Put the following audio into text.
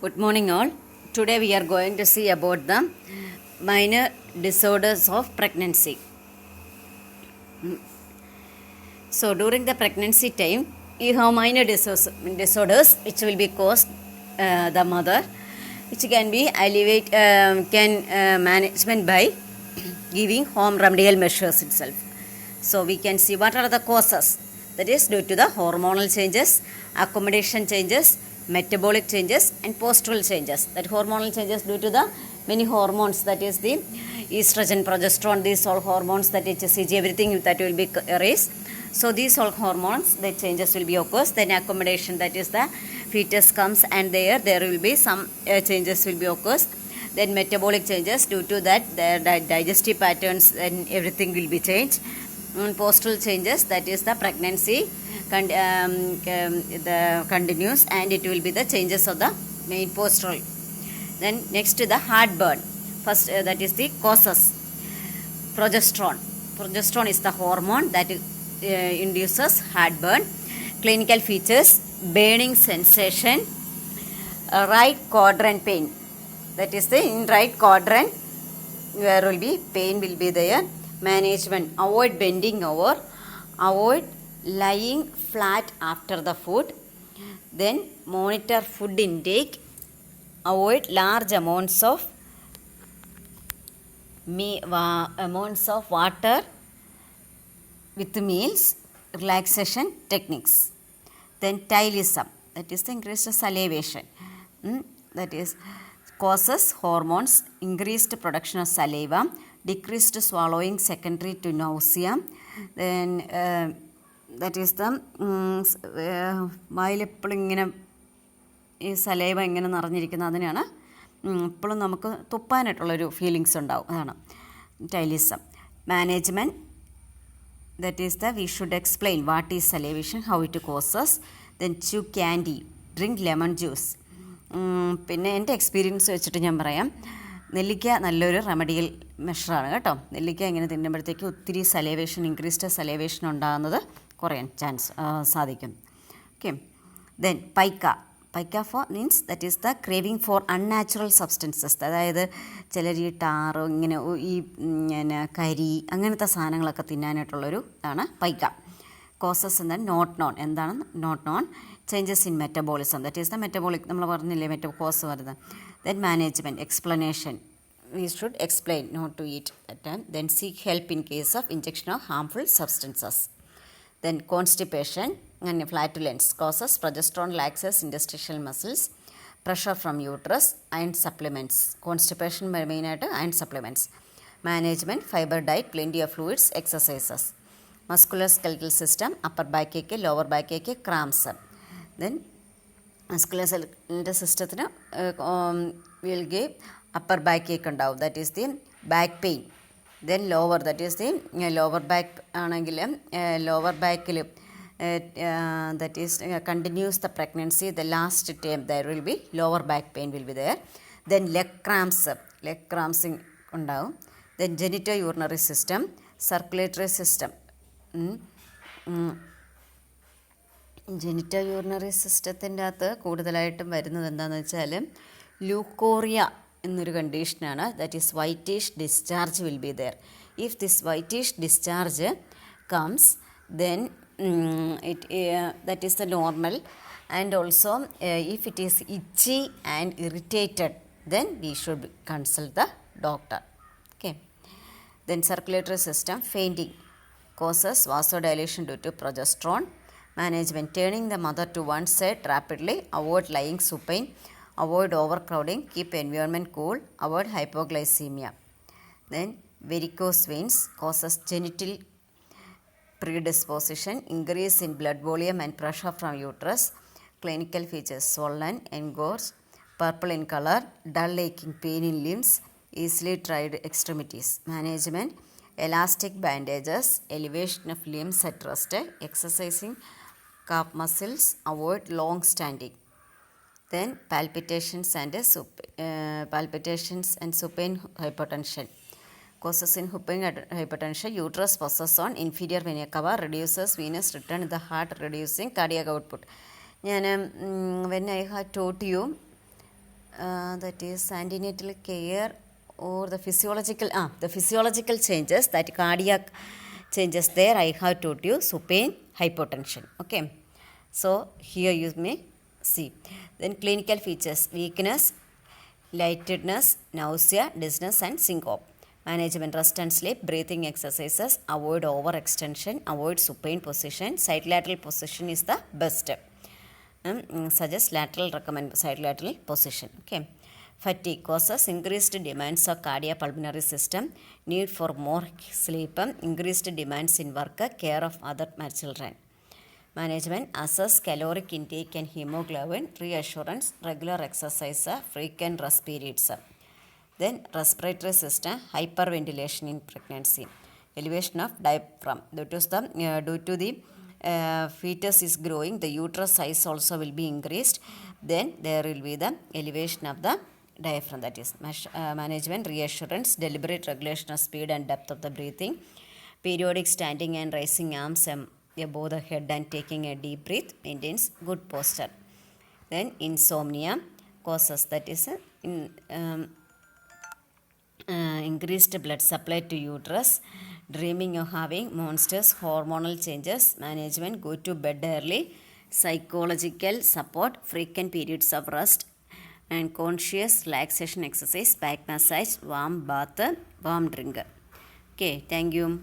Good morning, all. Today we are going to see about the minor disorders of pregnancy. So, during the pregnancy time, you have minor disorders which will be caused the mother, which can be management by giving home remedial measures itself. So, we can see what are the causes. That is due to the hormonal changes, accommodation changes, metabolic changes and postural changes. That hormonal changes due to the many hormones, that is the estrogen, progesterone, these all hormones, that HCG, everything that will be raised. So these all hormones, the changes will be occurs. Then accommodation, that is the fetus comes and there will be some changes will be occurs. Then metabolic changes, due to that their digestive patterns and everything will be changed. Postural changes, that is the pregnancy the continues and it will be the changes of the main postural. Then next to the heartburn. First that is the causes. Progesterone is the hormone that induces heartburn. Clinical features: burning sensation, right quadrant pain. That is the in right quadrant where will be pain will be there. Management: avoid bending over, avoid lying flat after the food. Then monitor food intake, avoid large amounts of water with meals. Relaxation techniques. Then tylism, that is the increased salivation. That is causes hormones: increased production of saliva, decreased swallowing secondary to nausea. Then that is the വായിലെപ്പോഴും ഇങ്ങനെ ഈ saliva ഇങ്ങനെ നിറഞ്ഞിരിക്കുന്ന അതിനാണ് എപ്പോഴും നമുക്ക് തുപ്പാനായിട്ടുള്ളൊരു feelings ഉണ്ടാവും, അതാണ് ടൈലിസം. Management, that is the we should explain what is salivation, how it causes. Then chew candy, drink lemon juice. പിന്നെ എൻ്റെ എക്സ്പീരിയൻസ് വെച്ചിട്ട് ഞാൻ പറയാം, നെല്ലിക്ക നല്ലൊരു റെമഡിയൽ മെഷറാണ് കേട്ടോ. നെല്ലിക്ക ഇങ്ങനെ തിന്നുമ്പോഴത്തേക്ക് ഒത്തിരി സലേവേഷൻ, ഇൻക്രീസ്ഡ് സലേവേഷൻ ഉണ്ടാകുന്നത് കുറയാൻ സാധിക്കും. Okay. Then pica for means that is the craving for unnatural substances. അതായത് ചിലർ ഈ ടാറ് ഇങ്ങനെ ഈ പിന്നെ കരി അങ്ങനത്തെ സാധനങ്ങളൊക്കെ തിന്നാനായിട്ടുള്ളൊരു ഇതാണ് പൈക്ക. കോസസ് എന്താണ് നോട്ട് നോൺ. എന്താണ് not known? Changes in metabolism, that is the metabolic, നമ്മൾ പറഞ്ഞില്ലേ കോസ് വരുന്നത്. Then management, explanation, we should explain not to eat at time. Then seek help in case of injection of harmful substances. Then constipation and flatulence causes progesterone laxes interstitial muscles, pressure from uterus, iron supplements. Constipation main ആയിട്ട് iron supplements. Management: fiber diet, plenty of fluids, exercises. Musculoskeletal system: upper back ache, lower back ache, cramps. Then musculoskeletal system will give upper back ache ഉണ്ടാവും, that is the back pain. Then lower, that is the lower back ആണെങ്കിൽ lower backൽ that is continues the pregnancy, the last time there will be lower back pain will be there. Then leg cramps ഉണ്ടാവും. Then genitourinary system, circulatory system. Genitourinary സിസ്റ്റത്തിൻ്റെ അകത്ത് കൂടുതലായിട്ടും വരുന്നത് എന്താണെന്ന് വെച്ചാൽ leucorrhoea എന്നൊരു കണ്ടീഷനാണ്. That is whitish discharge will be there. If this whitish discharge comes then that is the normal, and also if it is itchy and irritated then we should consult the doctor. Okay. Then circulatory system, fainting causes vasodilation due to progesterone. Management: turning the mother to one side rapidly, avoid lying supine, avoid overcrowding, keep environment cool, avoid hypoglycemia. Then varicose veins causes genital predisposition, increase in blood volume and pressure from uterus. Clinical features: swollen, engorged, purple in color, dull aching pain in limbs, easily tried extremities. Management: elastic bandages, elevation of limbs at rest, exercising calf muscles, avoid long standing. Then palpitations and supine hypertension. Causes in hypertension: uterus possesses on inferior vena cava, reduces venous return in the heart, reducing cardiac output. When I had taught you that is antenatal care or the physiological changes, that cardiac changes there I have taught you, supine hypotension. Okay, so here you may see. Then clinical features: weakness, lightedness, nausea, dizziness and syncope. Management: rest and sleep, breathing exercises, avoid overextension, avoid supine position. Side lateral position is the best. Suggest lateral, recommend side lateral position. Okay. Fatigue causes increased demands of cardiopulmonary system, need for more sleep, increased demands in work, care of other children. Management: assess caloric intake and hemoglobin, reassurance, regular exercise, frequent rest periods. Then respiratory system, hyperventilation in pregnancy, elevation of diaphragm. Due to the fetus is growing, the uterus size also will be increased. Then there will be the elevation of the diaphragm. That is management: reassurance, deliberate regulation of speed and depth of the breathing, periodic standing and raising arms above the head and taking a deep breath, maintains good posture. Then insomnia causes, that is increased blood supply to uterus, dreaming of having monsters, hormonal changes. Management: go to bed early, psychological support, frequent periods of rest and conscious relaxation exercise, back massage, warm bath, warm drink. Okay, thank you.